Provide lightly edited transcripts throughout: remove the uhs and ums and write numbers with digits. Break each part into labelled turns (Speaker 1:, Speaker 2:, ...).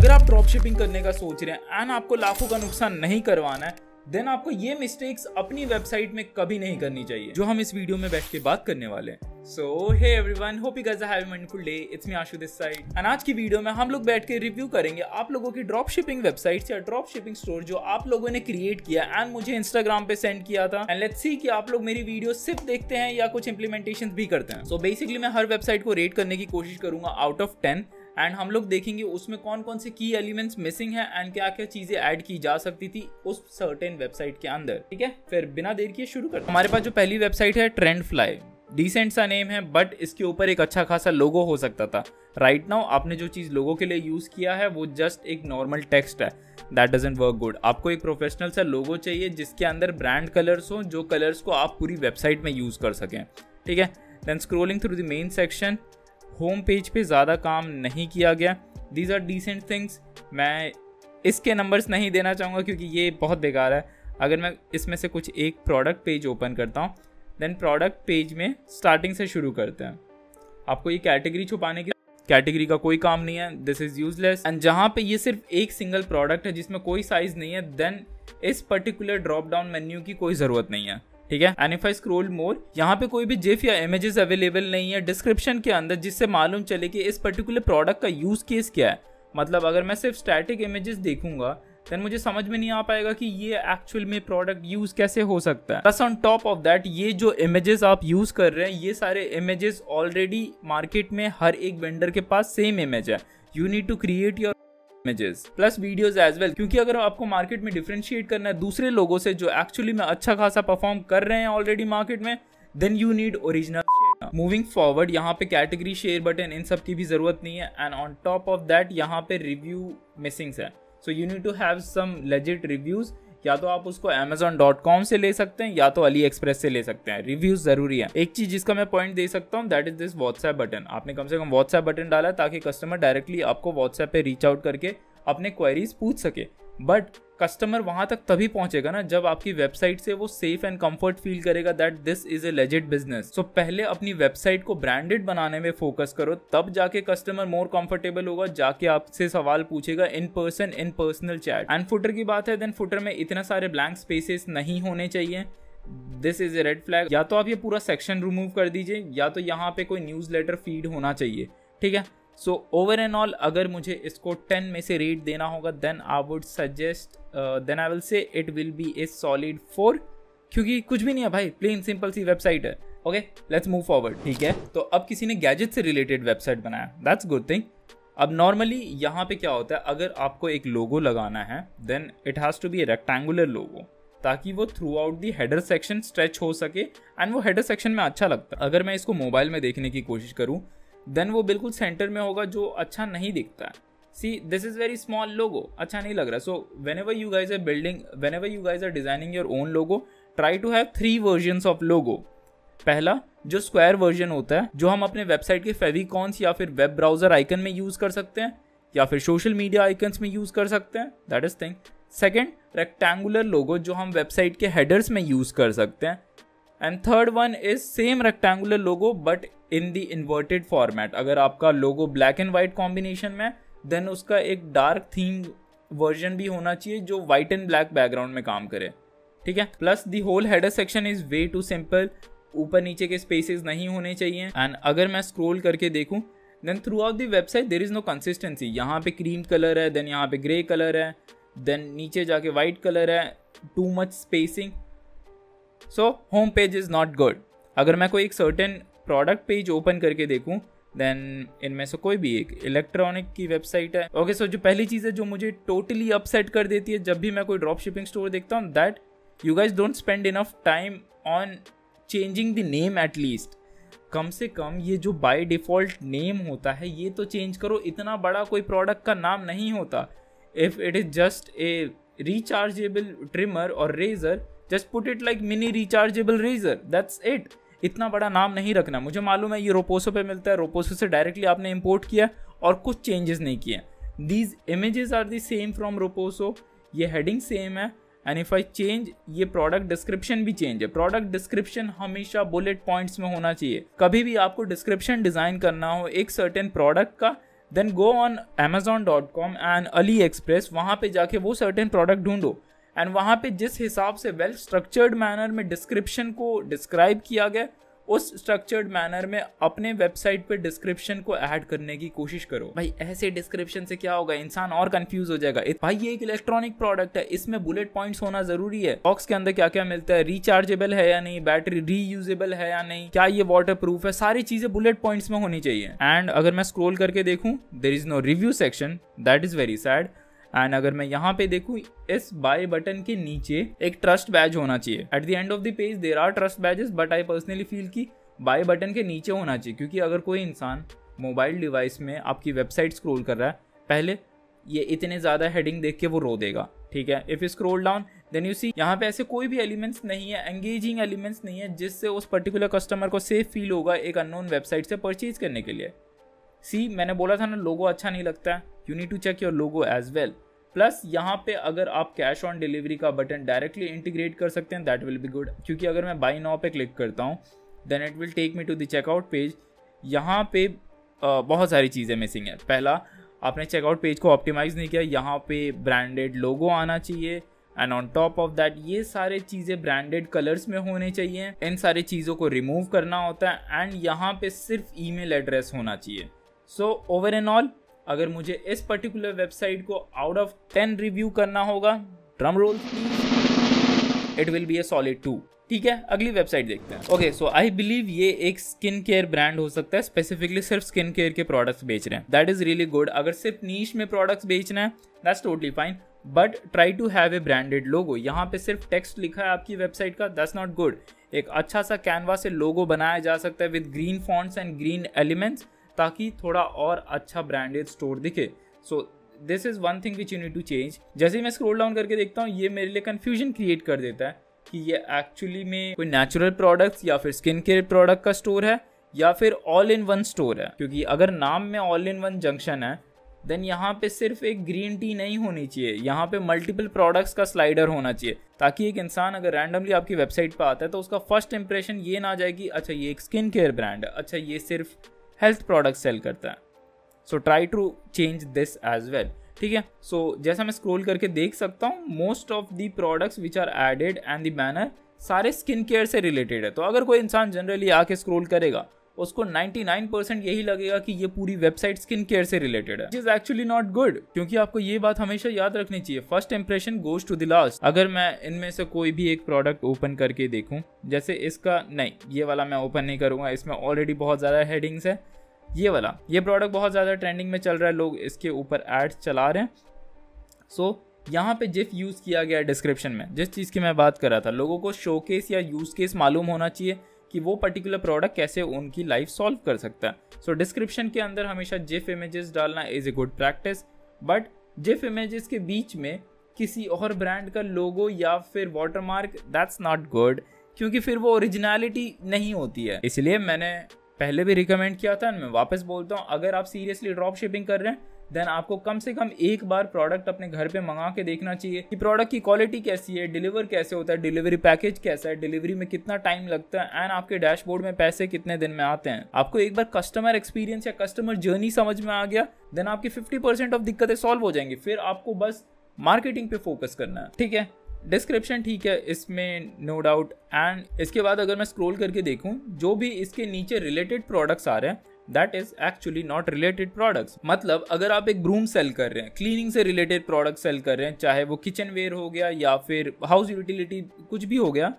Speaker 1: अगर आप drop shipping करने का सोच रहे हैं एंड आपको लाखों का नुकसान नहीं करवाना है, देन आपको ये मिस्टेक्स अपनी वेबसाइट में कभी नहीं करनी चाहिए, जो हम इस वीडियो में बैठ के बात करने वाले हैं। So hey everyone, hope you guys are having a wonderful day. It's me Ashu this side and आज की वीडियो में हम लोग बैठ के रिव्यू करेंगे आप लोगों की ड्रॉप शिपिंग वेबसाइट्स या ड्रॉप शिपिंग स्टोर जो आप लोगों ने क्रिएट किया एंड मुझे इंस्टाग्राम पे सेंड किया था। एंड लेट्स सी कि आप लोग मेरी वीडियो सिर्फ देखते हैं या कुछ इंप्लीमेंटेशन भी करते हैं। सो बेसिकली मैं हर वेबसाइट को रेट करने की कोशिश करूंगा आउट ऑफ 10 एंड हम लोग देखेंगे उसमें कौन कौन से की एलिमेंट्स मिसिंग है एंड क्या क्या चीजें ऐड की जा सकती थी उस सर्टेन वेबसाइट के अंदर। ठीक है, फिर बिना देर किए शुरू करते हैं। हमारे पास जो पहली वेबसाइट है ट्रेंडफ्लाई, डिसेंट सा नेम है बट इसके ऊपर एक अच्छा खासा लोगो हो सकता था। राइट नाउ आपने जो चीज लोगो के लिए यूज किया है वो जस्ट एक नॉर्मल टेक्स्ट है, दैट डजंट वर्क गुड। आपको एक प्रोफेशनल सा लोगो चाहिए जिसके अंदर ब्रांड कलर्स हो, जो कलर्स को आप पूरी वेबसाइट में यूज कर सकें। ठीक है, then scrolling through the main section, home page पे ज़्यादा काम नहीं किया गया। These are decent things. मैं इसके नंबर्स नहीं देना चाहूँगा क्योंकि ये बहुत बेकार है। अगर मैं इसमें से कुछ एक प्रोडक्ट पेज ओपन करता हूँ, देन प्रोडक्ट पेज में स्टार्टिंग से शुरू करते हैं। आपको ये कैटेगरी छुपाने की कैटेगरी का कोई काम नहीं है, दिस इज़ यूजलेस। एंड जहाँ पे ये सिर्फ एक सिंगल प्रोडक्ट है जिसमें कोई साइज नहीं है, देन इस पर्टिकुलर ड्रॉप डाउन मेन्यू की कोई ज़रूरत नहीं है। ठीक है, एंड इफ आई स्क्रॉल मोर, यहाँ पे कोई भी जिफ या इमेजेस अवेलेबल नहीं है डिस्क्रिप्शन के अंदर जिससे मालूम चले कि इस पर्टिकुलर प्रोडक्ट का यूज केस क्या है। मतलब अगर मैं सिर्फ स्टैटिक इमेजेस देखूंगा देन मुझे समझ में नहीं आ पाएगा कि ये एक्चुअल में प्रोडक्ट यूज कैसे हो सकता है। Plus on top of that, ये जो इमेजेस आप यूज कर रहे हैं ये सारे इमेजेस ऑलरेडी मार्केट में हर एक वेंडर के पास सेम इमेज है। You need to create your images plus videos as well, क्योंकि अगर आपको मार्केट में डिफरेंशिएट करना है दूसरे लोगों से जो एक्चुअली में अच्छा खासा परफॉर्म कर रहे हैं ऑलरेडी मार्केट में, then you need original. Moving forward, यहाँ पे कैटेगरी, शेयर बटन, इन सब की भी जरूरत नहीं है। And on top of that यहाँ पे रिव्यू मिसिंग्स है, so you need to have some legit reviews. या तो आप उसको amazon.com से ले सकते हैं या तो AliExpress से ले सकते हैं। रिव्यूज जरूरी है। एक चीज जिसका मैं पॉइंट दे सकता हूँ that is this WhatsApp button. आपने कम से कम व्हाट्सएप बटन डाला है ताकि कस्टमर डायरेक्टली आपको व्हाट्सएप पे रीच आउट करके अपने क्वेरीज पूछ सके। बट कस्टमर वहां तक तभी पहुंचेगा ना जब आपकी वेबसाइट से वो सेफ एंड कंफर्ट फील करेगा that this is a legit business. So पहले अपनी वेबसाइट को ब्रांडेड बनाने में फोकस करो, तब जाके कस्टमर मोर कंफर्टेबल होगा, जाके आपसे सवाल पूछेगा in person, in personal chat. And footer की बात है, देन फुटर में इतने सारे ब्लैंक स्पेसेस नहीं होने चाहिए। This is A red flag. या तो आप ये पूरा सेक्शन रिमूव कर दीजिए या तो यहाँ पे कोई न्यूज़लेटर फीड होना चाहिए। ठीक है, सो ओवर एंड ऑल अगर मुझे इसको 10 में से रेट देना होगा then I would suggest, then I will say it will be a solid 4, क्योंकि कुछ भी नहीं है भाई, प्लेन सिंपल सी वेबसाइट है। Okay, let's move forward. ठीक है, तो अब किसी ने गैजेट से रिलेटेड वेबसाइट बनाया, दैट्स गुड थिंग। अब नॉर्मली यहाँ पे क्या होता है, अगर आपको एक लोगो लगाना है then it has to be a rectangular logo ताकि वो throughout the header section stretch हो सके एंड वो हेडर सेक्शन में अच्छा लगता है। अगर मैं इसको मोबाइल में देखने की कोशिश करूँ देन वो बिल्कुल सेंटर में होगा जो अच्छा नहीं दिखता है। See this is very small logo, अच्छा नहीं लग रहा। सो whenever you guys are designing your own logo, try to have 3 versions of logo। पहला जो स्क्वायर वर्जन होता है जो हम अपने वेबसाइट के फेविकॉन्स या फिर वेब ब्राउजर आइकन में यूज कर सकते हैं या फिर सोशल मीडिया आइकन्स में यूज कर सकते हैं, that is thing. Second, rectangular logo जो हम वेबसाइट के हेडर्स में यूज कर सकते हैं। And third one is same rectangular logo but in the inverted format. अगर आपका लोगो ब्लैक एंड व्हाइट कॉम्बिनेशन में देन उसका एक डार्क थीम वर्जन भी होना चाहिए जो व्हाइट एंड ब्लैक बैकग्राउंड में काम करे। ठीक है, plus the whole header section is way too simple, ऊपर नीचे के स्पेसेस नहीं होने चाहिए। एंड अगर मैं स्क्रॉल करके देखूं then throughout the website there is no consistency. यहाँ पे क्रीम कलर है, देन यहाँ पे ग्रे कलर है, देन नीचे जाके व्हाइट कलर है, too much spacing. So home page is not good. अगर मैं कोई एक सर्टेन प्रोडक्ट पेज ओपन करके देखूं देन इनमें से कोई भी एक इलेक्ट्रॉनिक की वेबसाइट है। ओके, सो जो पहली चीज़ है जो मुझे टोटली अपसेट कर देती है जब भी मैं कोई ड्रॉप शिपिंग स्टोर देखता हूँ, that you guys don't spend enough time on changing the name at least. कम से कम ये जो बाय डिफ़ॉल्ट नेम होता है ये तो चेंज करो। इतना बड़ा कोई प्रोडक्ट का नाम नहीं होता। If it is just a rechargeable trimmer और razor, just put it like mini rechargeable razor, that's it. इतना बड़ा नाम नहीं रखना। मुझे मालूम है ये रोपोसो पे मिलता है, रोपोसो से डायरेक्टली आपने इंपोर्ट किया और कुछ चेंजेस नहीं किए। These images are the same from Roposo, ये हेडिंग सेम है। एंड इफ आई चेंज, ये प्रोडक्ट डिस्क्रिप्शन भी चेंज है। प्रोडक्ट डिस्क्रिप्शन हमेशा बुलेट पॉइंट्स में होना चाहिए। कभी भी आपको डिस्क्रिप्शन डिजाइन करना हो एक सर्टेन प्रोडक्ट का, then go on amazon.com and AliExpress, वहाँ पे जाके वो सर्टेन प्रोडक्ट ढूंढो एंड वहाँ पे जिस हिसाब से वेल स्ट्रक्चर्ड मैनर में डिस्क्रिप्शन को डिस्क्राइब किया गया, उस स्ट्रक्चर्ड मैनर में अपने वेबसाइट पे डिस्क्रिप्शन को ऐड करने की कोशिश करो। भाई ऐसे डिस्क्रिप्शन से क्या होगा, इंसान और कंफ्यूज हो जाएगा। भाई ये एक इलेक्ट्रॉनिक प्रोडक्ट है, इसमें बुलेट पॉइंट्स होना जरूरी है। बॉक्स के अंदर क्या क्या मिलता है, रिचार्जेबल है या नहीं, बैटरी रीयूजेबल है या नहीं, क्या ये वाटर प्रूफ है, सारी चीजें बुलेट पॉइंट्स में होनी चाहिए। एंड अगर मैं स्क्रॉल करके देखूं, there is no review section, that is very sad. And अगर मैं यहाँ पे देखूँ, इस बाय बटन के नीचे एक ट्रस्ट बैज होना चाहिए। At the end of the page there are trust badges, but I personally feel कि बाय बटन के नीचे होना चाहिए, क्योंकि अगर कोई इंसान मोबाइल डिवाइस में आपकी वेबसाइट स्क्रॉल कर रहा है, पहले ये इतने ज़्यादा हेडिंग देख के वो रो देगा, ठीक है। If you scroll down then you see यहाँ पे ऐसे कोई भी एलिमेंट्स नहीं है, एंगेजिंग एलिमेंट्स नहीं है, जिससे उस पर्टिकुलर कस्टमर को सेफ फील होगा एक अननोन वेबसाइट से परचेज करने के लिए। सी मैंने बोला था ना, लोगो अच्छा नहीं लगता है, you need to check your logo as well. Plus यहाँ पे अगर आप कैश ऑन डिलीवरी का बटन डायरेक्टली इंटीग्रेट कर सकते हैं, दैट विल बी गुड, क्योंकि अगर मैं बाय नाउ पे क्लिक करता हूँ then it will take me to the checkout page. यहाँ पे बहुत सारी चीज़ें मिसिंग है। पहला, आपने चेकआउट पेज को ऑप्टिमाइज नहीं किया, यहाँ पे ब्रांडेड लोगो आना चाहिए and on top of that ये सारे चीज़ें ब्रांडेड कलर्स में होने चाहिए। इन सारी चीज़ों को रिमूव करना होता है एंड यहाँ पे सिर्फ ईमेल एड्रेस होना चाहिए। सो ओवर एंड ऑल, अगर मुझे इस पर्टिकुलर वेबसाइट को आउट ऑफ 10 रिव्यू करना होगा, drum roll please, it will be a solid 2। ठीक है, अगली वेबसाइट देखते हैं। ओके, सो आई बिलीव ये एक स्किन केयर ब्रांड हो सकता है, स्पेसिफिकली सिर्फ स्किन केयर के प्रोडक्ट्स बेच रहे हैं, दैट इज रियली गुड। अगर सिर्फ नीश में प्रोडक्ट्स बेचना है, that's totally fine, but try to have a branded logo. यहाँ पे सिर्फ टेक्स्ट लिखा है आपकी वेबसाइट का, दैट्स नॉट गुड। एक अच्छा सा कैनवा से लोगो बनाया जा सकता है with green fonts and green elements, ताकि थोड़ा और अच्छा ब्रांडेड स्टोर दिखे। So this is one thing which you need to change. जैसे ही मैं स्क्रॉल डाउन करके देखता हूँ, ये मेरे लिए कंफ्यूजन क्रिएट कर देता है कि ये एक्चुअली में कोई नेचुरल प्रोडक्ट्स या फिर स्किन केयर प्रोडक्ट का स्टोर है या फिर ऑल इन वन स्टोर है। क्योंकि अगर नाम में ऑल इन वन जंक्शन है, देन यहाँ पे सिर्फ एक ग्रीन टी नहीं होनी चाहिए, यहाँ पे मल्टीपल प्रोडक्ट्स का स्लाइडर होना चाहिए, ताकि एक इंसान अगर रैंडमली आपकी वेबसाइट पे आता है तो उसका फर्स्ट इंप्रेशन ये ना जाए कि अच्छा ये एक स्किन केयर ब्रांड है, अच्छा ये सिर्फ हेल्थ प्रोडक्ट सेल करता है। So try to change this as well, ठीक है। सो जैसा मैं स्क्रॉल करके देख सकता हूँ, most of the products which are added and the banner सारे स्किन केयर से रिलेटेड है। तो अगर कोई इंसान जनरली आके स्क्रॉल करेगा, उसको 99% यही लगेगा कि ये पूरी वेबसाइट स्किन केयर से रिलेटेड है, which is actually not good, क्योंकि आपको ये बात हमेशा याद रखनी चाहिए, first impression goes to the last. अगर मैं इनमें से कोई भी एक प्रोडक्ट ओपन करके देखूं, जैसे इसका, नहीं ये वाला मैं ओपन नहीं करूंगा, इसमें ऑलरेडी बहुत ज़्यादा हेडिंग्स है। ये वाला, ये प्रोडक्ट बहुत ज़्यादा ट्रेंडिंग में चल रहा है, लोग इसके ऊपर एड्स चला रहे हैं। सो यहाँ पे जिफ यूज़ किया गया डिस्क्रिप्शन में, जिस चीज़ की मैं बात कर रहा था, लोगों को शोकेस या यूज़ केस मालूम होना चाहिए कि वो पर्टिकुलर प्रोडक्ट कैसे उनकी लाइफ सॉल्व कर सकता है। सो डिस्क्रिप्शन के अंदर हमेशा जिफ इमेजेस डालना is a good practice, but GIF images के बीच में किसी और ब्रांड का लोगो या फिर वाटरमार्क, दैट्स नॉट गुड, क्योंकि फिर वो ओरिजिनलिटी नहीं होती है। इसलिए मैंने पहले भी रिकमेंड किया था, मैं वापस बोलता हूँ, अगर आप सीरियसली ड्रॉप शिपिंग कर रहे हैं, देन आपको कम से कम एक बार प्रोडक्ट अपने घर पे मंगा के देखना चाहिए कि प्रोडक्ट की क्वालिटी कैसी है, डिलीवर कैसे होता है, डिलीवरी पैकेज कैसा है, डिलीवरी में कितना टाइम लगता है, एंड आपके डैशबोर्ड में पैसे कितने दिन में आते हैं। आपको एक बार कस्टमर एक्सपीरियंस या कस्टमर जर्नी समझ में आ गया, देन आपकी 50% ऑफ दिक्कतें सॉल्व हो जाएंगी। फिर आपको बस मार्केटिंग पे फोकस करना है, ठीक है। डिस्क्रिप्शन ठीक है, इसमें नो डाउट। एंड इसके बाद अगर मैं स्क्रॉल करके देखूं, जो भी इसके नीचे रिलेटेड प्रोडक्ट्स आ रहे हैं, that is actually not related products. मतलब अगर आप एक ब्रूम सेल कर रहे हैं, क्लीनिंग से रिलेटेड प्रोडक्ट सेल कर रहे हैं, चाहे वो किचन वेयर हो गया या फिर हाउस यूटिलिटी कुछ भी हो गया,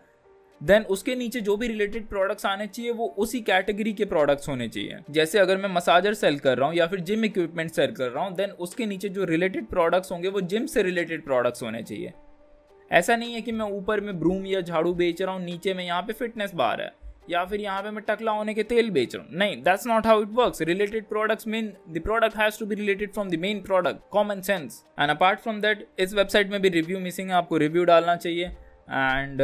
Speaker 1: देन उसके नीचे जो भी रिलेटेड प्रोडक्ट्स आने चाहिए वो उसी कैटेगरी के प्रोडक्ट्स होने चाहिए। जैसे अगर मैं मसाजर सेल कर रहा हूँ या फिर जिम इक्विपमेंट सेल कर रहा हूँ, देन उसके नीचे जो रिलेटेड प्रोडक्ट्स होंगे वो जिम से रिलेटेड प्रोडक्ट्स होने चाहिए। ऐसा नहीं है कि मैं ऊपर में ब्रूम या झाड़ू बेच रहा हूँ, नीचे में यहाँ पे फिटनेस बार है, या फिर यहाँ पे मैं टकला होने के तेल बेच रहा हूँ। नहीं, that's not how it works. Related products mean the product has to be related from the main product, common sense. And apart from that, इस वेबसाइट में भी रिव्यू मिसिंग है, आपको रिव्यू डालना चाहिए। And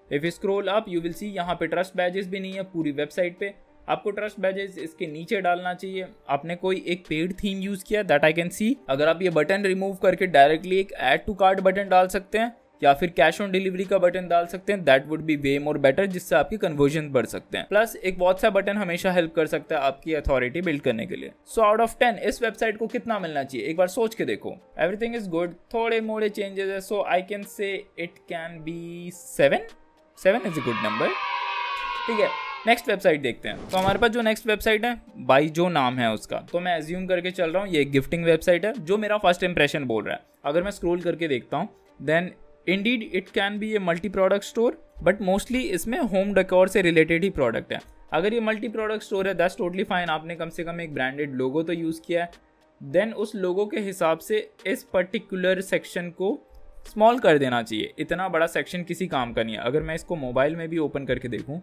Speaker 1: if you scroll up you will see यहाँ पे trust badges भी नहीं है पूरी वेबसाइट पे, आपको ट्रस्ट बैजेस इसके नीचे डालना चाहिए। आपने कोई एक पेड थीम यूज किया, दैट आई कैन सी। अगर आप ये बटन रिमूव करके डायरेक्टली एक ऐड टू कार्ट बटन डाल सकते हैं, या फिर कैश ऑन डिलीवरी का बटन डाल सकते हैं, that would be way more better, जिससे आपके कन्वर्जन बढ़ सकते हैं। प्लस एक बहुत सा बटन हमेशा हेल्प कर सकता है आपकी अथॉरिटी बिल्ड करने के लिए। सो आउट ऑफ 10 इस वेबसाइट को कितना मिलना चाहिए, एक बार सोच के देखो। एवरीथिंग इज गुड, थोड़े मोड़े चेंजेस है, so I can say it can be 7 is a good number. ठीक है, नेक्स्ट वेबसाइट देखते हैं। तो हमारे पास जो नेक्स्ट वेबसाइट है, बाइजो नाम है उसका, तो मैं एज्यूम करके चल रहा हूँ ये एक गिफ्टिंग वेबसाइट है, जो मेरा फर्स्ट इंप्रेशन बोल रहा है। अगर मैं स्क्रॉल करके देखता हूँ, then indeed it can be a multi product store, but mostly इसमें होम डेकोर से रिलेटेड ही प्रोडक्ट है। अगर ये मल्टी प्रोडक्ट स्टोर है, दैट्स टोटली फाइन, आपने कम से कम एक ब्रांडेड लोगो तो यूज़ किया है। देन उस लोगो के हिसाब से इस पर्टिकुलर सेक्शन को स्मॉल कर देना चाहिए। इतना बड़ा सेक्शन किसी काम का नहीं है। अगर मैं इसको मोबाइल में भी ओपन करके देखूँ,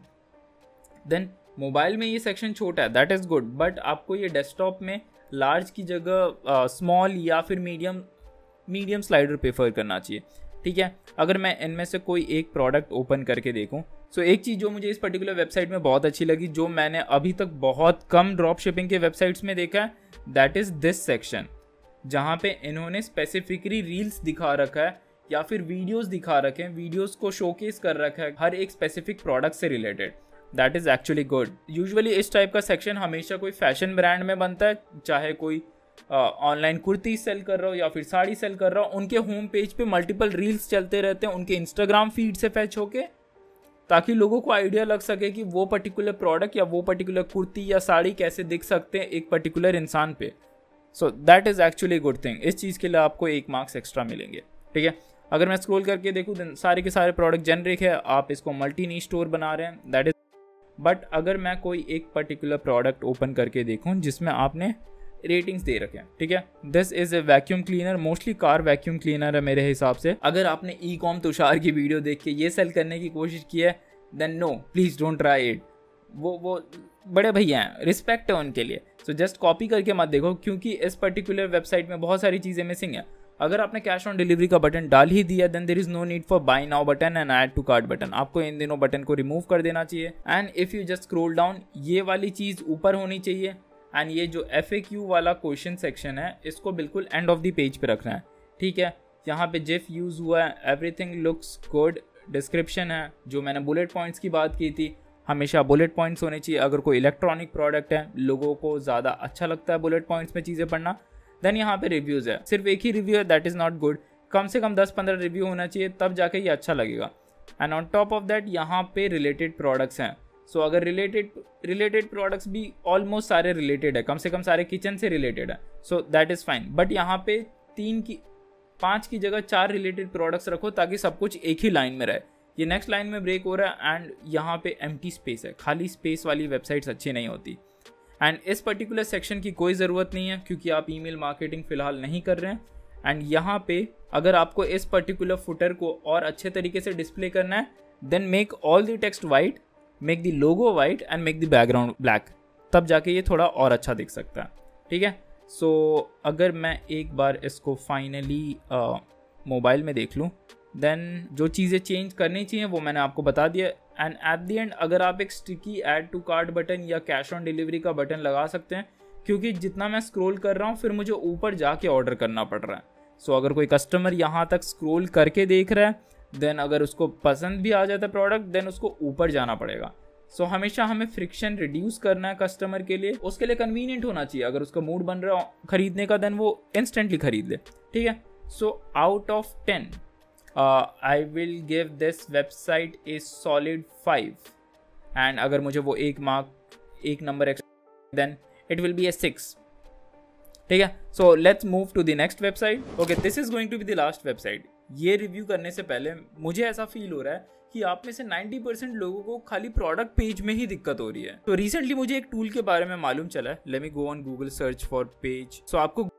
Speaker 1: देन मोबाइल में ये सेक्शन छोटा है, दैट इज़ गुड, बट आपको ये डेस्कटॉप में लार्ज की जगह स्मॉल या फिर मीडियम स्लाइडर प्रेफर करना चाहिए। ठीक है, अगर मैं इनमें से कोई एक प्रोडक्ट ओपन करके देखूं, सो एक चीज़ जो मुझे इस पर्टिकुलर वेबसाइट में बहुत अच्छी लगी, जो मैंने अभी तक बहुत कम ड्रॉप शिपिंग के वेबसाइट्स में देखा है, दैट इज़ दिस सेक्शन, जहाँ पे इन्होंने स्पेसिफिकली रील्स दिखा रखा है या फिर वीडियोस दिखा रखे हैं, वीडियोस को शोकेस कर रखा है हर एक स्पेसिफिक प्रोडक्ट से related. That is actually good. Usually इस टाइप का सेक्शन हमेशा कोई फैशन ब्रांड में बनता है, चाहे कोई ऑनलाइन कुर्ती सेल कर रहा हो या फिर साड़ी सेल कर रहा हो, उनके होम पेज पे मल्टीपल रील्स चलते रहते हैं उनके इंस्टाग्राम फीड से फैच होके, ताकि लोगों को आइडिया लग सके कि वो पर्टिकुलर प्रोडक्ट या वो पर्टिकुलर कुर्ती या साड़ी कैसे दिख सकते हैं एक पर्टिकुलर इंसान पे। So that is actually good thing. इस चीज़ के लिए आपको 1 मार्क्स एक्स्ट्रा मिलेंगे। ठीक है, अगर मैं स्क्रॉल करके देखूँ, सारे के सारे प्रोडक्ट जेनरिक है, आप इसको मल्टी नीश स्टोर बना रहे हैं, दैट इज। बट अगर मैं कोई एक पर्टिकुलर प्रोडक्ट ओपन करके देखूं जिसमें आपने रेटिंग्स दे रखे हैं, ठीक है, this is A vacuum cleaner, mostly car vacuum cleaner है मेरे हिसाब से। अगर आपने ई कॉम तुषार की वीडियो देख के ये सेल करने की कोशिश की है, then no, please don't try it. वो बड़े भैया हैं, रिस्पेक्ट है उनके लिए। सो जस्ट कॉपी करके मत देखो, क्योंकि इस पर्टिकुलर वेबसाइट में बहुत सारी चीज़ें मिसिंग है। अगर आपने कैश ऑन डिलीवरी का बटन डाल ही दिया, then there is no need for buy now button and add to cart button. आपको इन दिनों बटन को रिमूव कर देना चाहिए। And if you just scroll down, ये वाली चीज़ ऊपर होनी चाहिए। एंड ये जो FAQ वाला क्वेश्चन सेक्शन है, इसको बिल्कुल एंड ऑफ द पेज पे रखना है। ठीक है, यहाँ पे जिफ यूज़ हुआ है, एवरीथिंग लुक्स गुड, डिस्क्रिप्शन है, जो मैंने बुलेट पॉइंट्स की बात की थी, हमेशा बुलेट पॉइंट्स होने चाहिए। अगर कोई इलेक्ट्रॉनिक प्रोडक्ट है, लोगों को ज़्यादा अच्छा लगता है बुलेट पॉइंट्स में चीज़ें पढ़ना। देन यहाँ पे रिव्यूज़ है, सिर्फ एक ही रिव्यू है, दैट इज़ नॉट गुड। कम से कम 10-15 रिव्यू होना चाहिए, तब जाके ये अच्छा लगेगा। And on top of that यहाँ पे रिलेटेड प्रोडक्ट्स हैं। सो अगर रिलेटेड प्रोडक्ट्स भी ऑलमोस्ट सारे रिलेटेड है, कम से कम सारे किचन से रिलेटेड है, so that is fine. But यहाँ पे 5 की जगह 4 रिलेटेड प्रोडक्ट्स रखो, ताकि सब कुछ एक ही लाइन में रहे। ये नेक्स्ट लाइन में ब्रेक हो रहा है एंड यहाँ पे एम्प्टी स्पेस है, खाली स्पेस वाली वेबसाइट्स अच्छी नहीं होती। एंड इस पर्टिकुलर सेक्शन की कोई ज़रूरत नहीं है, क्योंकि आप ईमेल मार्केटिंग फ़िलहाल नहीं कर रहे हैं। एंड यहाँ पे अगर आपको इस पर्टिकुलर फुटर को और अच्छे तरीके से डिस्प्ले करना है, then make all the text white, make the logo white and make the background black, तब जाके ये थोड़ा और अच्छा दिख सकता है। ठीक है, सो अगर मैं एक बार इसको फाइनली मोबाइल में देख लूँ, देन जो चीज़ें चेंज करनी चाहिए वो मैंने आपको बता दिया। एंड एट द एंड अगर आप एक sticky add to cart button या कैश ऑन डिलीवरी का बटन लगा सकते हैं, क्योंकि जितना मैं स्क्रॉल कर रहा हूँ फिर मुझे ऊपर जाके ऑर्डर करना पड़ रहा है। सो अगर कोई कस्टमर यहाँ तक स्क्रॉल करके देख रहा है, देन अगर उसको पसंद भी आ जाता है प्रोडक्ट, देन उसको ऊपर जाना पड़ेगा। सो हमेशा हमें फ्रिक्शन रिड्यूस करना है कस्टमर के लिए, उसके लिए कन्वीनियंट होना चाहिए। अगर उसका मूड बन रहा है खरीदने का, देन वो इंस्टेंटली खरीद ले। ठीक है, so out of 10 I will give this website a solid 5 and अगर मुझे वो एक number extra, then it will be a 6। ठीक है, so let's move to the next website। Okay, this is going to be the last website। ये review करने से पहले मुझे ऐसा फील हो रहा है कि आप में से 90% लोगों को खाली प्रोडक्ट पेज में ही दिक्कत हो रही है। तो रिसेंटली मुझे एक टूल के बारे में मालूम चला है। Let me go on Google search for page. So आपको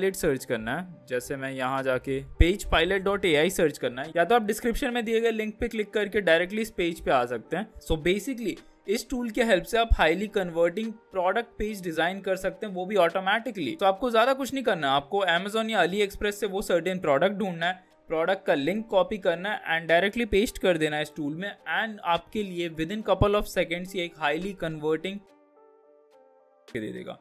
Speaker 1: सर्च करना है, जैसे मैं यहाँ जाके pagepilot.ai सर्च करना है, या तो आप डिस्क्रिप्शन में दिए गए लिंक पे क्लिक करके डायरेक्टली इस पेज पे आ सकते हैं। सो बेसिकली इस टूल के हेल्प से आप highly converting product page design कर सकते हैं, वो भी ऑटोमेटिकली। तो आपको ज्यादा कुछ नहीं करना, आपको अमेजोन या अली एक्सप्रेस से वो सर्टेन प्रोडक्ट ढूंढना है, प्रोडक्ट का लिंक कॉपी करना है एंड डायरेक्टली पेस्ट कर देना है इस टूल में, एंड आपके लिए with in couple of seconds ये एक हाईली कन्वर्टिंग दे देगा।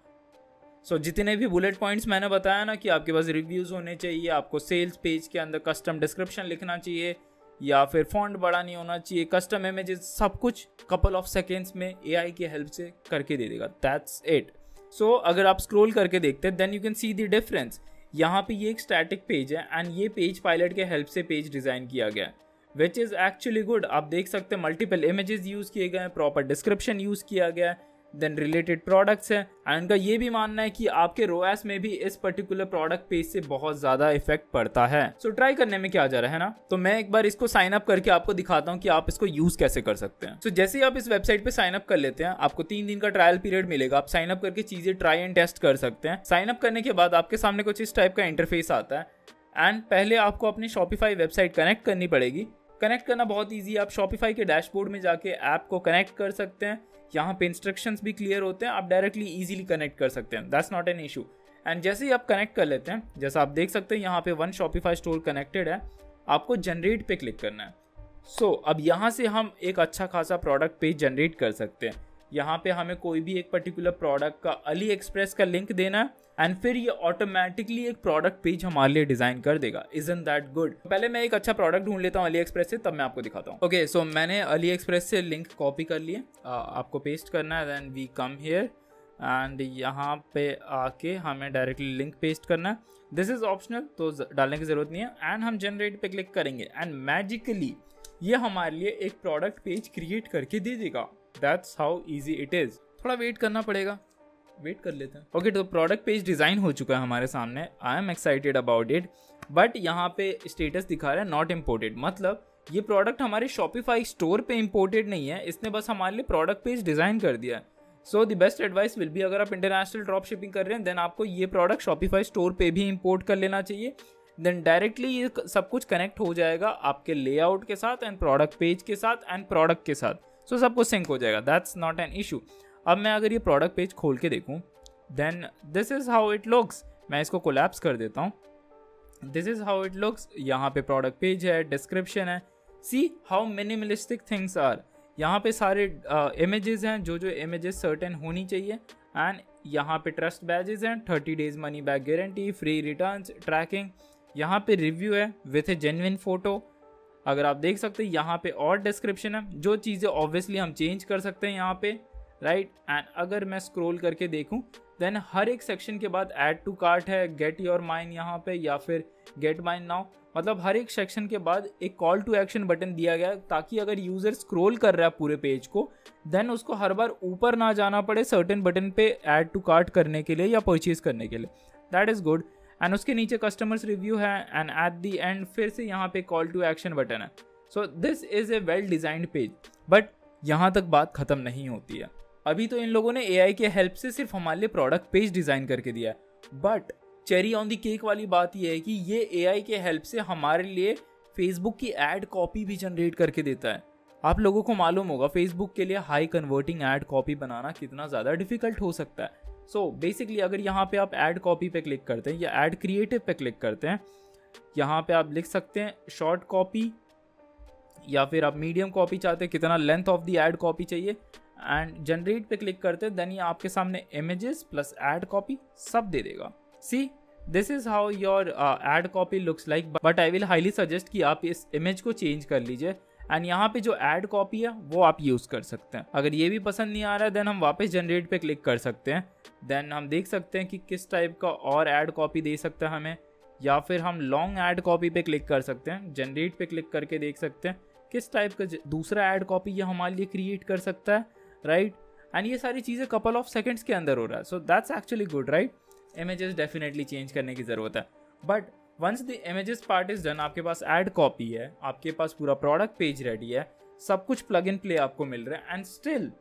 Speaker 1: सो जितने भी बुलेट पॉइंट्स मैंने बताया ना कि आपके पास रिव्यूज़ होने चाहिए, आपको सेल्स पेज के अंदर कस्टम डिस्क्रिप्शन लिखना चाहिए, या फिर फॉन्ट बड़ा नहीं होना चाहिए, कस्टम इमेजेस, सब कुछ कपल ऑफ सेकेंड्स में AI की हेल्प से करके दे देगा। That's it. सो अगर आप स्क्रॉल करके देखते हैं then you can see the difference. यहाँ पे ये एक स्टैटिक पेज है एंड ये पेज पायलट के हेल्प से पेज डिज़ाइन किया गया है, विच इज़ एक्चुअली गुड। आप देख सकते हैं मल्टीपल इमेजेस यूज़ किए गए हैं, प्रॉपर डिस्क्रिप्शन यूज़ किया गया है, देन रिलेटेड प्रोडक्ट्स हैं। एंड उनका ये भी मानना है कि आपके रोएस में भी इस पर्टिकुलर प्रोडक्ट पेज से बहुत ज़्यादा इफेक्ट पड़ता है। सो ट्राई करने में क्या जा रहा है ना। तो मैं एक बार इसको साइन अप करके आपको दिखाता हूँ कि आप इसको यूज़ कैसे कर सकते हैं। सो जैसे ही आप इस वेबसाइट पे साइन अप कर लेते हैं, आपको 3 दिन का ट्रायल पीरियड मिलेगा। आप साइन अप करके चीज़ें ट्राई एंड टेस्ट कर सकते हैं। साइन अप करने के बाद आपके सामने कुछ इस टाइप का इंटरफेस आता है एंड पहले आपको अपनी शॉपिफाई वेबसाइट कनेक्ट करनी पड़ेगी। कनेक्ट करना बहुत ईजी है। आप शॉपिफाई के डैशबोर्ड में जाके ऐप को कनेक्ट कर सकते हैं। यहाँ पे इंस्ट्रक्शंस भी क्लियर होते हैं, आप डायरेक्टली इजीली कनेक्ट कर सकते हैं। That's not an issue. And जैसे ही आप कनेक्ट कर लेते हैं, जैसा आप देख सकते हैं यहाँ पे 1 शॉपिफाई स्टोर कनेक्टेड है, आपको जनरेट पे क्लिक करना है। सो अब यहाँ से हम एक अच्छा खासा प्रोडक्ट पेज जनरेट कर सकते हैं। यहाँ पे हमें कोई भी एक पर्टिकुलर प्रोडक्ट का अली एक्सप्रेस का लिंक देना है एंड फिर ये ऑटोमेटिकली एक प्रोडक्ट पेज हमारे लिए डिजाइन कर देगा। Isn't that good. पहले मैं एक अच्छा प्रोडक्ट ढूंढ लेता हूँ अली एक्सप्रेस से, तब मैं आपको दिखाता हूँ। ओके, सो मैंने अली एक्सप्रेस से लिंक कॉपी कर लिए। आपको पेस्ट करना है, then we come here and यहाँ पे आके हमें डायरेक्टली लिंक पेस्ट करना है। दिस इज ऑप्शनल, तो डालने की जरूरत नहीं है। एंड हम जनरेट पे क्लिक करेंगे एंड मैजिकली ये हमारे लिए एक प्रोडक्ट पेज क्रिएट करके दे देगा। That's how easy it is. थोड़ा वेट करना पड़ेगा, वेट कर लेते हैं। ओके, तो प्रोडक्ट पेज डिज़ाइन हो चुका है हमारे सामने। I am excited about it, but यहाँ पे स्टेटस दिखा रहा है नॉट इम्पोर्टेड। मतलब ये प्रोडक्ट हमारे शॉपिफाई स्टोर पे इम्पोर्टेड नहीं है, इसने बस हमारे लिए प्रोडक्ट पेज डिज़ाइन कर दिया है। So the best advice will be, अगर आप इंटरनेशनल ड्रॉप शिपिंग कर रहे हैं देन आपको ये प्रोडक्ट शॉपिफाई स्टोर पे भी इम्पोर्ट कर लेना चाहिए। देन डायरेक्टली ये सब कुछ कनेक्ट हो जाएगा आपके लेआउट के साथ एंड प्रोडक्ट पेज के साथ एंड प्रोडक्ट के साथ। सो सब कुछ सिंक हो जाएगा। That's not an issue. अब मैं अगर ये प्रोडक्ट पेज खोल के देखूँ then this is how it looks. मैं इसको कोलैप्स कर देता हूँ। This is how it looks. यहाँ पे प्रोडक्ट पेज है, डिस्क्रिप्शन है। See how minimalistic things are. यहाँ पे सारे इमेजेस हैं, जो इमेजेस सर्टेन होनी चाहिए। एंड यहाँ पे ट्रस्ट बैजेस हैं, 30 days money back guarantee, free returns, tracking. यहाँ पे रिव्यू है विथ ए जेन्युइन फोटो, अगर आप देख सकते हैं। यहाँ पे और डिस्क्रिप्शन है, जो चीज़ें ऑब्वियसली हम चेंज कर सकते हैं यहाँ पे, राइट। एंड अगर मैं स्क्रॉल करके देखूँ देन हर एक सेक्शन के बाद ऐड टू कार्ट है, गेट योर माइन यहाँ पे, या फिर गेट माइन नाउ। मतलब हर एक सेक्शन के बाद एक कॉल टू एक्शन बटन दिया गया है, ताकि अगर यूज़र स्क्रॉल कर रहा है पूरे पेज को देन उसको हर बार ऊपर ना जाना पड़े सर्टेन बटन पे ऐड टू कार्ट करने के लिए या परचेज करने के लिए। That is good. एंड उसके नीचे कस्टमर्स रिव्यू है एंड एट दी एंड फिर से यहाँ पे कॉल टू एक्शन बटन है। So this is a well designed page. But यहाँ तक बात ख़त्म नहीं होती है। अभी तो इन लोगों ने AI के हेल्प से सिर्फ हमारे लिए प्रोडक्ट पेज डिज़ाइन करके दिया है, but cherry on the cake वाली बात यह है कि ये AI के हेल्प से हमारे लिए फेसबुक की ऐड कॉपी भी जनरेट करके देता है। आप लोगों को मालूम होगा फेसबुक के लिए हाई कन्वर्टिंग ऐड कॉपी बनाना कितना ज़्यादा डिफिकल्ट हो सकता है। सो बेसिकली अगर यहाँ पे आप ऐड कॉपी पे क्लिक करते हैं या ऐड क्रिएटिव पे क्लिक करते हैं, यहाँ पे आप लिख सकते हैं शॉर्ट कॉपी, या फिर आप मीडियम कॉपी चाहते हैं, कितना length of the add copy चाहिए, एंड जनरेट पे क्लिक करते हैं। देन ये आपके सामने इमेजेस प्लस ऐड कॉपी सब दे देगा। सी this is how your add copy looks like, but I will highly suggest कि आप इस इमेज को चेंज कर लीजिए एंड यहाँ पे जो ऐड कॉपी है वो आप यूज़ कर सकते हैं। अगर ये भी पसंद नहीं आ रहा है देन हम वापस जनरेट पे क्लिक कर सकते हैं। देन हम देख सकते हैं कि किस टाइप का और ऐड कॉपी दे सकता है हमें, या फिर हम लॉन्ग ऐड कॉपी पे क्लिक कर सकते हैं। जनरेट पे क्लिक करके देख सकते हैं किस टाइप का दूसरा ऐड कॉपी ये हमारे लिए क्रिएट कर सकता है, राइट। एंड ये सारी चीज़ें कपल ऑफ सेकेंड्स के अंदर हो रहा है। So that's actually good, right. Images definitely change करने की ज़रूरत है, but once the images part is done, आपके पास ऐड कॉपी है, आपके पास पूरा प्रोडक्ट पेज रेडी है, सब कुछ प्लग इन प्ले आपको मिल रहा है। एंड स्टिल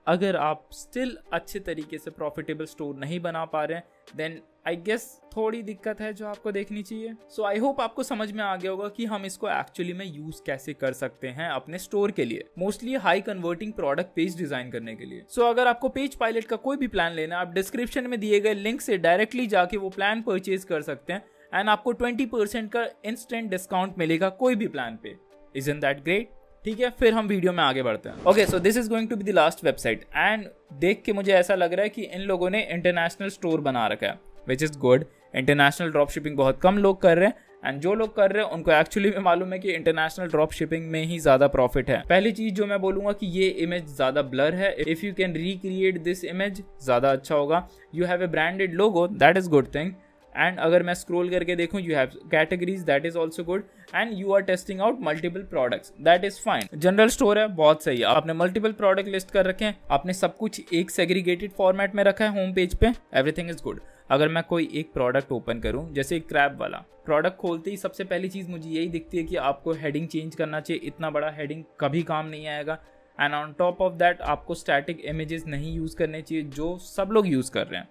Speaker 1: अगर आप स्टिल अच्छे तरीके से प्रॉफिटेबल स्टोर नहीं बना पा रहे हैं देन आई गेस थोड़ी दिक्कत है जो आपको देखनी चाहिए। सो आई होप आपको समझ में आ गया होगा कि हम इसको एक्चुअली में यूज कैसे कर सकते हैं अपने स्टोर के लिए, mostly high converting product page design करने के लिए। सो अगर आपको पेज पायलट का कोई भी प्लान लेना है, आप डिस्क्रिप्शन में दिए गए लिंक से डायरेक्टली जाके वो प्लान परचेज कर सकते हैं एंड आपको 20% का इंस्टेंट डिस्काउंट मिलेगा कोई भी प्लान पे। Isn't that great? ठीक है, फिर हम वीडियो में आगे बढ़ते हैं। Okay, so this is going to be the last website and देख के मुझे ऐसा लग रहा है कि इन लोगों ने इंटरनेशनल स्टोर बना रखा है, which is good. International drop shipping बहुत कम लोग कर रहे हैं एंड जो लोग कर रहे हैं उनको एक्चुअली में मालूम है कि इंटरनेशनल ड्रॉप शिपिंग में ही ज़्यादा प्रॉफिट है। पहली चीज़ जो मैं बोलूँगा कि ये इमेज ज़्यादा ब्लर है, if you can recreate this image ज़्यादा अच्छा होगा। You have a branded logo, that is good thing. And अगर मैं स्क्रॉल करके देखूं, you have categories, that is also good. And you are testing out multiple products, that is fine. General store है, बहुत सही है। आपने मल्टीपल प्रोडक्ट लिस्ट कर रखे हैं, आपने सब कुछ एक सेग्रीगेटेड फॉर्मेट में रखा है होम पेज पे, एवरीथिंग इज गुड। अगर मैं कोई एक प्रोडक्ट ओपन करूं, जैसे क्रैब वाला प्रोडक्ट, खोलते ही सबसे पहली चीज़ मुझे यही दिखती है कि आपको हेडिंग चेंज करना चाहिए। इतना बड़ा हेडिंग कभी काम नहीं आएगा। And on top of that आपको स्टैटिक इमेजेस नहीं यूज़ करने चाहिए, जो सब लोग यूज़ कर रहे हैं।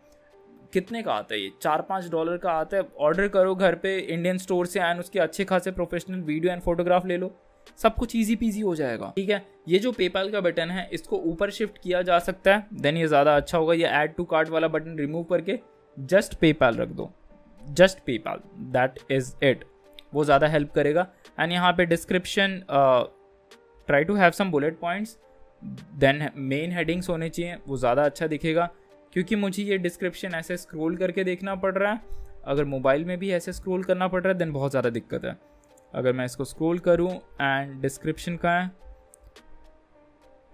Speaker 1: कितने का आता है ये? $4-5 का आता है। ऑर्डर करो घर पे इंडियन स्टोर से एंड उसके अच्छे खासे प्रोफेशनल वीडियो एंड फोटोग्राफ ले लो, सब कुछ इजी पीजी हो जाएगा। ठीक है, ये जो पेपाल का बटन है इसको ऊपर शिफ्ट किया जा सकता है, देन ये ज़्यादा अच्छा होगा। ये ऐड टू कार्ट वाला बटन रिमूव करके जस्ट पेपाल रख दो, just PayPal, that is it. वो ज़्यादा हेल्प करेगा। एंड यहाँ पे description, try to have some bullet points, then main headings होने चाहिए, वो ज़्यादा अच्छा दिखेगा। क्योंकि मुझे ये डिस्क्रिप्शन ऐसे स्क्रॉल करके देखना पड़ रहा है, अगर मोबाइल में भी ऐसे स्क्रॉल करना पड़ रहा है देन बहुत ज़्यादा दिक्कत है। अगर मैं इसको स्क्रॉल करूं एंड डिस्क्रिप्शन का है,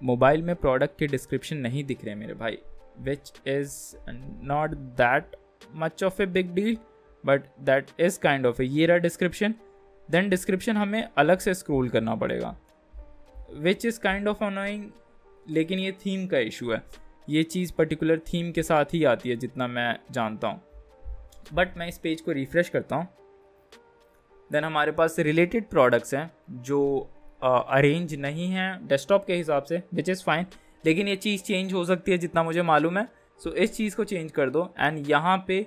Speaker 1: मोबाइल में प्रोडक्ट के डिस्क्रिप्शन नहीं दिख रहे मेरे भाई, which is not that much of a big deal, but that is kind of a. ये रहा डिस्क्रिप्शन, देन डिस्क्रिप्शन हमें अलग से स्क्रॉल करना पड़ेगा, which is kind of annoying. लेकिन ये थीम का इशू है, ये चीज़ पर्टिकुलर थीम के साथ ही आती है जितना मैं जानता हूँ। बट मैं इस पेज को रिफ़्रेश करता हूँ, देन हमारे पास रिलेटेड प्रोडक्ट्स हैं जो अरेंज नहीं हैं डेस्कटॉप के हिसाब से, विच इज़ फाइन। लेकिन ये चीज़ चेंज हो सकती है जितना मुझे मालूम है। सो इस चीज़ को चेंज कर दो एंड यहाँ पे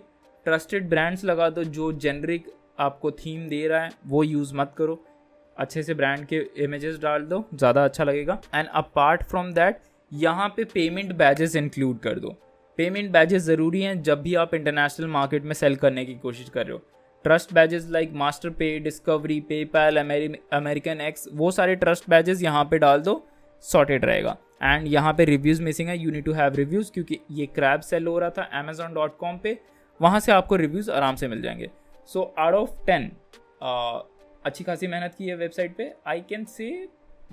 Speaker 1: ट्रस्टेड ब्रांड्स लगा दो। जो जेनरिक आपको थीम दे रहा है वो यूज़ मत करो, अच्छे से ब्रांड के इमेजेस डाल दो, ज़्यादा अच्छा लगेगा। एंड अपार्ट फ्रॉम दैट यहाँ पे पेमेंट बैजेस इंक्लूड कर दो। पेमेंट बैजेस ज़रूरी हैं जब भी आप इंटरनेशनल मार्केट में सेल करने की कोशिश कर रहे हो। ट्रस्ट बैजेस लाइक मास्टर पे, डिस्कवरी, पेपैल, अमेरिकन एक्स, वो सारे ट्रस्ट बैजेस यहाँ पे डाल दो, सॉर्टेड रहेगा। एंड यहाँ पे रिव्यूज़ मिसिंग है, you need to have reviews, क्योंकि ये क्रैब सेल हो रहा था amazon.com पे, वहाँ से आपको रिव्यूज़ आराम से मिल जाएंगे। सो आउट ऑफ 10 अच्छी खासी मेहनत की है वेबसाइट पे, आई कैन से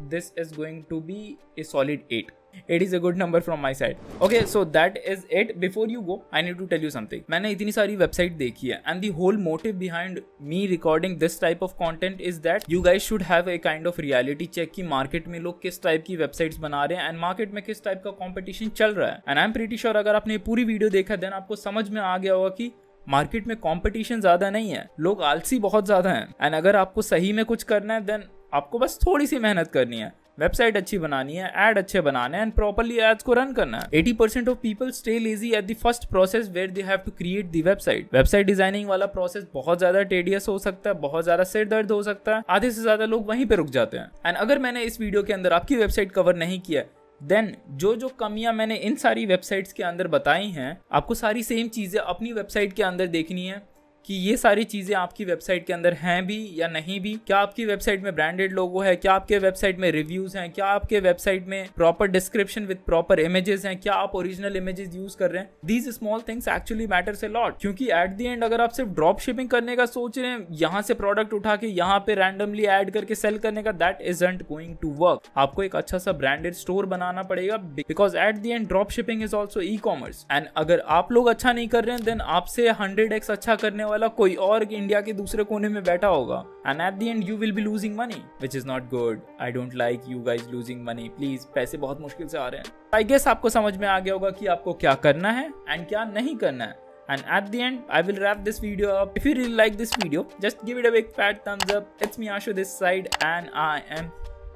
Speaker 1: this is going to be a solid 8. 8 is a good number from my side. Okay, so that is it. Before you go, I need to tell you something. मैंने इतनी सारी वेबसाइट देखी है and the whole motive behind me recording this type of content is that you guys should have a kind of reality check कि market में लोग किस type की वेबसाइट्स बना रहे हैं एंड मार्केट में किस टाइप का कंपटीशन चल रहा है। And I am pretty sure अगर आपने पूरी वीडियो देखा देन आपको समझ में आ गया होगा कि मार्केट में कंपटीशन ज़्यादा नहीं है, लोग आलसी बहुत ज़्यादा हैं। एंड अगर आपको सही में कुछ करना है देन आपको बस थोड़ी सी मेहनत करनी है, वेबसाइट अच्छी बनानी है, ऐड अच्छे बनाने हैं एंड प्रॉपर्ली एड्स को रन करना है। 80% of people stay lazy at the first process where they have to create the website. Website designing वाला प्रोसेस बहुत ज्यादा टेडियस हो सकता है, बहुत ज्यादा सिर दर्द हो सकता है, आधे से ज्यादा लोग वहीं पे रुक जाते हैं। एंड अगर मैंने इस वीडियो के अंदर आपकी वेबसाइट कवर नहीं किया देन जो कमियां मैंने इन सारी वेबसाइट्स के अंदर बताई हैं, आपको सारी सेम चीजें अपनी वेबसाइट के अंदर देखनी है कि ये सारी चीज़ें आपकी वेबसाइट के अंदर हैं भी या नहीं भी। क्या आपकी वेबसाइट में ब्रांडेड लोगो है, क्या आपके वेबसाइट में रिव्यूज़ हैं, क्या आपके वेबसाइट में proper description with proper images हैं, क्या आप ओरिजिनल इमेजेस यूज कर रहे हैं। These small things actually matters a lot, क्योंकि एट द एंड अगर आप सिर्फ ड्रॉप शिपिंग करने का सोच रहे हैं, यहाँ से प्रोडक्ट उठा के यहाँ पे रैंडमली ऐड करके सेल करने का, that isn't going to work. आपको एक अच्छा सा ब्रांडेड स्टोर बनाना पड़ेगा, because at the end drop shipping is also ecommerce. And अगर आप लोग अच्छा नहीं कर रहे हैं देन आपसे 100x अच्छा करने वाला कोई और इंडिया के दूसरे कोने में बैठा होगा and eight the and you will be losing money, which is not good. I don't like you guys losing money, please. पैसे बहुत मुश्किल से आ रहे हैं। आई गेस आपको समझ में आ गया होगा कि आपको क्या करना है एंड क्या नहीं करना है। And at the end, I will wrap this video up. If you really like this video, just give it a big fat thumbs up. It's me Ashu this side and I am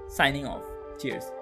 Speaker 1: signing off. Cheers.